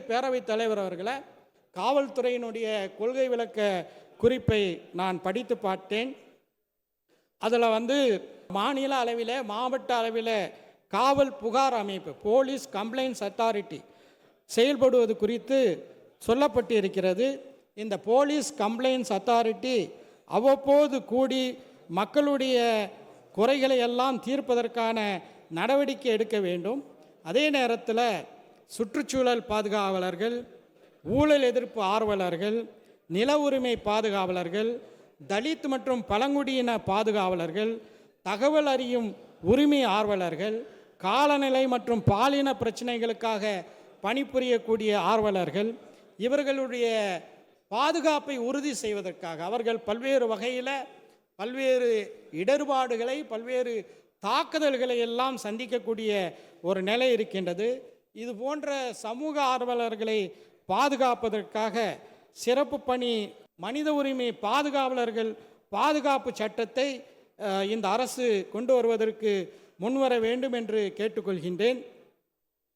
பேரவைத் தலைவர் அவர்களை, காவல்துறையினுடைய கொள்கை விளக்க குறிப்பை நான் படித்து பார்த்தேன். அதில் மாநில அளவில், மாவட்ட அளவில் காவல் புகார் அமைப்பு, போலீஸ் கம்ப்ளைண்ட்ஸ் அத்தாரிட்டி செயல்படுவது குறித்து சொல்லப்பட்டு இருக்கிறது. இந்த போலீஸ் கம்ப்ளைண்ட்ஸ் அத்தாரிட்டி அவ்வப்போது கூடி மக்களுடைய குறைகளை எல்லாம் தீர்ப்பதற்கான நடவடிக்கை எடுக்க வேண்டும். அதே நேரத்தில் சுற்றுச்சூழல் பாதுகாவலர்கள், ஊழல் எதிர்ப்பு ஆர்வலர்கள், நில உரிமை பாதுகாவலர்கள், தலித் மற்றும் பழங்குடியின பாதுகாவலர்கள், தகவல் அறியும் உரிமை ஆர்வலர்கள், காலநிலை மற்றும் பாலின பிரச்சனைகளுக்காக பணிபுரியக்கூடிய ஆர்வலர்கள், இவர்களுடைய பாதுகாப்பை உறுதி செய்வதற்காக அவர்கள் பல்வேறு வகையில் பல்வேறு இடர்பாடுகளை, பல்வேறு தாக்குதல்களை எல்லாம் சந்திக்கக்கூடிய ஒரு நிலை இருக்கின்றது. இது போன்ற சமூக ஆர்வலர்களை பாதுகாப்பதற்காக சிறப்பு பணி மனித உரிமை பாதுகாவலர்கள் பாதுகாப்பு சட்டத்தை இந்த அரசு கொண்டு வருவதற்கு முன்வர வேண்டும் என்று கேட்டுக்கொள்கின்றேன்.